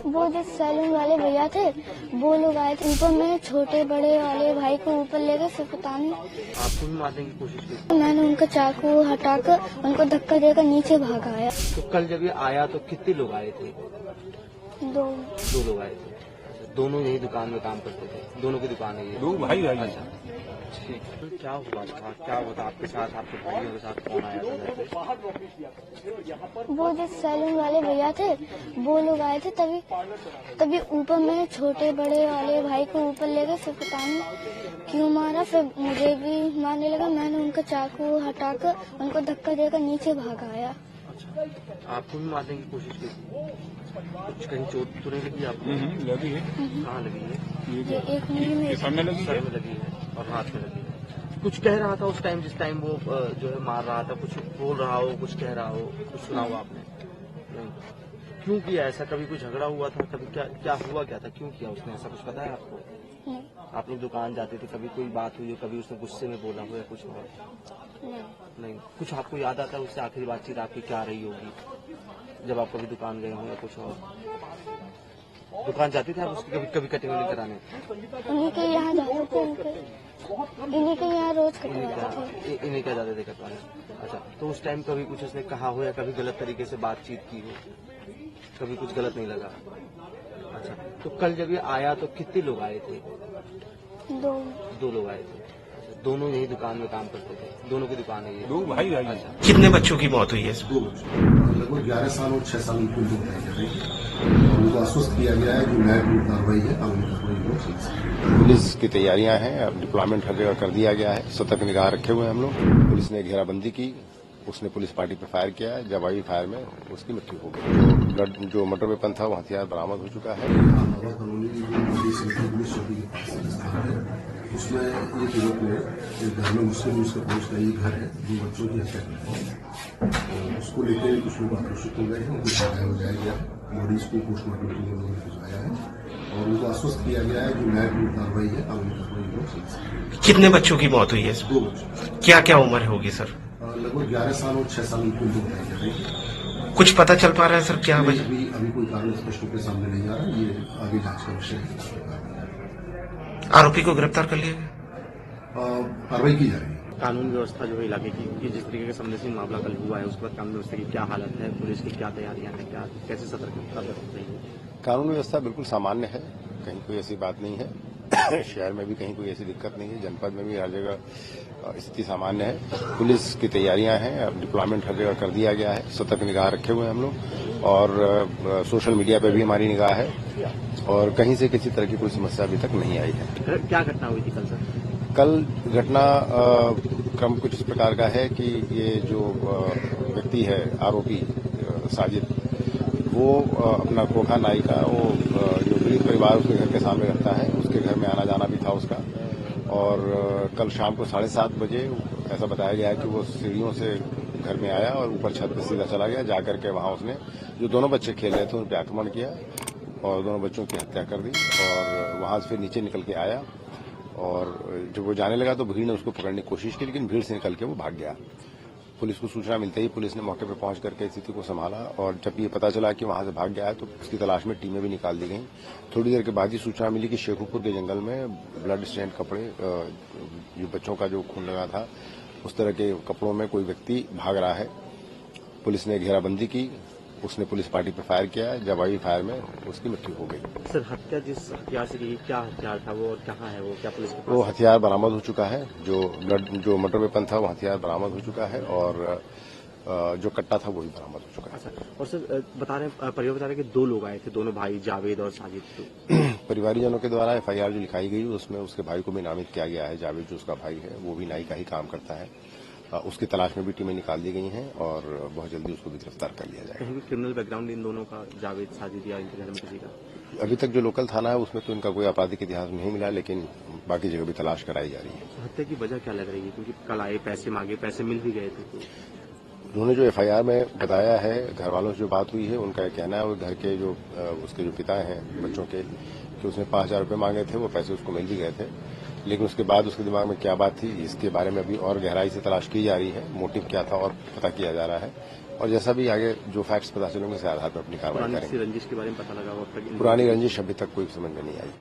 वो जो सैलून वाले भैया थे वो लोग आए थे, ऊपर में छोटे बड़े वाले भाई को ऊपर ले गए, फिर पता नहीं आपको भी मारने की कोशिश की? मैंने उनका चाकू हटाकर उनको धक्का देकर नीचे भागाया। तो कल जब ये आया तो कितने लोग आए थे? दो लोग आए थे। अच्छा, दोनों यही दुकान में काम करते थे? दोनों की दुकान है ये? दो भाई भाई। अच्छा ठीक। तो क्या हुआ था, क्या हुआ था आपके साथ, आपके भाइयों के साथ कौन आया था घर पे? वो जो सैलून वाले भैया थे वो लोग आए थे, तभी ऊपर में छोटे बड़े वाले भाई को ऊपर ले गए, फिर पता नहीं क्यों मारा, फिर मुझे भी मारने लगा। मैंने उनका चाकू हटाकर उनको धक्का देकर नीचे भागाया। अच्छा, आपको भी मारने की कोशिश की थी? कुछ कहीं चोट तो नहीं लगी आपको? लगी है। कहाँ लगी है? ये एक उंगली में, सामने लगी सर है। में लगी है और हाथ में लगी है। कुछ कह रहा था उस टाइम, जिस टाइम वो जो है मार रहा था, कुछ बोल रहा हो, कुछ कह रहा हो, कुछ सुना हो आपने? नहीं। क्यों किया ऐसा? कभी कोई झगड़ा हुआ था? कभी क्या हुआ, क्या था, क्यों किया उसने ऐसा? कुछ पता है आपको? नहीं आप लोग दुकान जाते थे, कभी कोई बात हुई हो, कभी उसने गुस्से में बोला हो या कुछ हुआ? नहीं नहीं। कुछ आपको याद आता है उससे आखिरी बातचीत आपकी क्या रही होगी, जब आप कभी दुकान गए हो या कुछ और? दुकान जाते थे आप उसकी कभी कटिंग वटिंग कराने? इन्हीं के यहाँ जाते थे, इन्हीं के यहाँ रोज कटवाते थे। इन्हें क्या जाते थे कटवाने? अच्छा, तो उस टाइम कभी कुछ उसने कहा हो या कभी गलत तरीके से बातचीत की हो? कभी कुछ गलत नहीं लगा? अच्छा, तो कल जब ये आया तो कितने लोग आए थे? दो लोग आए थे। अच्छा, दोनों यही दुकान में काम करते थे? दोनों की दुकान है ये? दो भाई भाई। अच्छा, कितने बच्चों की मौत हुई है इसमें? दो बच्चे लगभग 11 साल और 6 साल की कुल बताई जा रही है और उनको आश्वस्त किया गया है जो न्यायपूर्ण कार्रवाई है कानूनी कार्रवाई हो सकती। पुलिस की तैयारियां हैं, अब डिप्लॉयमेंट हर जगह कर दिया गया है, सतर्क निगाह रखे हुए हैं हम लोग। पुलिस ने घेराबंदी की, उसने पुलिस पार्टी पर फायर किया है, जवाबी फायर में उसकी मृत्यु हो गई। जो मोटर वेपन था वो हथियार बरामद हो चुका है। हवा कानूनी जो नदी सेंट्रल पुलिस चौकी के पास एक स्थान है, उसमें एक युवक ने एक घर में मुस्लिम उसका पहुंच का ये घर है, 2 बच्चों की हत्या कर दी। तो उसको लेकर कुछ लोग आक्रोशित हो गए हैं, उनको सजाया हो जाएगा, बॉडीज को पोस्टमार्टम के लिए लोगों ने भिजवाया है और उनको आश्वस्त किया गया है जो न्यायपूर्ण कार्रवाई है कानूनी कार्रवाई हो सकती। कितने बच्चों की मौत हुई है इसमें? 2 बच्चे क्या क्या उम्र होगी सर? लगभग 11 साल और 6 साल की कुल बताई जा रही है। कुछ पता चल पा रहा है सर क्या वजह? अभी कोई कारण स्पष्ट रूप से सामने नहीं आ रहा, ये आगे जांच का विषय है। आरोपी को गिरफ्तार कर लिया गया? कार्रवाई की जा रही है। कानून व्यवस्था जो है इलाके की, कि जिस तरीके का संवेदनशील मामला कल हुआ है, उसके बाद कानून व्यवस्था की क्या हालत है, पुलिस की क्या तैयारियां हैं, क्या कैसे सतर्कता बरत रही है? कानून व्यवस्था बिल्कुल सामान्य है, कहीं कोई ऐसी बात नहीं है। शहर में भी कहीं कोई ऐसी दिक्कत नहीं है, जनपद में भी हर जगह स्थिति सामान्य है। पुलिस की तैयारियां हैं, अब डिप्लॉयमेंट हर जगह कर दिया गया है, सतर्क निगाह रखे हुए हैं हम लोग और सोशल मीडिया पर भी हमारी निगाह है और कहीं से किसी तरह की कोई समस्या अभी तक नहीं आई है। क्या घटना हुई थी कल सर? कल घटना क्रम कुछ इस प्रकार का है कि ये जो व्यक्ति है आरोपी साजिद, वो अपना खोखा नाई का वो जो पीड़ित परिवार उसके घर के सामने रहता है, उसके घर में आना जाना भी था उसका और कल शाम को 7:30 बजे ऐसा बताया गया है कि वो सीढ़ियों से घर में आया और ऊपर छत पर सीधा चला गया। जाकर के वहां उसने जो दोनों बच्चे खेल रहे थे उन पर आक्रमण किया और दोनों बच्चों की हत्या कर दी और वहां से फिर नीचे निकल के आया और जब वो जाने लगा तो भीड़ ने उसको पकड़ने की कोशिश की, लेकिन भीड़ से निकल के वो भाग गया। पुलिस को सूचना मिलते ही पुलिस ने मौके पर पहुंच करके स्थिति को संभाला और जब ये पता चला कि वहां से भाग गया है तो उसकी तलाश में टीमें भी निकाल दी गई। थोड़ी देर के बाद ही सूचना मिली कि शेखुपुर के जंगल में ब्लड स्टेन कपड़े, जो बच्चों का जो खून लगा था उस तरह के कपड़ों में कोई व्यक्ति भाग रहा है। पुलिस ने घेराबंदी की, उसने पुलिस पार्टी पर फायर किया है, जवाबी फायर में उसकी मृत्यु हो गई। सर हत्या जिस हथियार से की, क्या हथियार था वो और कहाँ है वो, क्या पुलिस के पास? वो हथियार बरामद हो चुका है, जो मोटर वेपन था वो हथियार बरामद हो चुका है और जो कट्टा था वो भी बरामद हो चुका है। अच्छा, और सर परिवार बता रहे कि 2 लोग आए थे, दोनों भाई जावेद और साजिद। परिवारीजनों के द्वारा एफआईआर जो लिखाई गई उसमें उसके भाई को भी नामित किया गया है। जावेद जो उसका भाई है वो भी नाई का ही काम करता है, उसकी तलाश में भी टीमें निकाल दी गई हैं और बहुत जल्दी उसको भी गिरफ्तार कर लिया जाएगा। कहीं भी क्रिमिनल बैकग्राउंड इन दोनों का, जावेद साजिद या इनके घर में किसी का? अभी तक जो लोकल थाना है उसमें तो इनका कोई आपराधिक इतिहास नहीं मिला, लेकिन बाकी जगह भी तलाश कराई जा रही है। हत्या की वजह क्या लग रही है? क्योंकि कल आए, पैसे मांगे, पैसे मिल भी गए थे तो उन्होंने जो एफआईआर में बताया है, घर वालों से जो बात हुई है, उनका कहना है वो घर के जो उसके जो पिता हैं बच्चों के, कि उसने 5,000 रुपये मांगे थे, वो पैसे उसको मिल भी गए थे, लेकिन उसके बाद उसके दिमाग में क्या बात थी, इसके बारे में अभी और गहराई से तलाश की जा रही है। मोटिव क्या था और पता किया जा रहा है, और जैसा भी आगे जो फैक्ट्स पता चलेंगे उसके आधार पर अपनी कार्रवाई करेंगे। रंजिश के बारे में पता लगा? पुरानी रंजिश अभी तक कोई समझ में नहीं आई।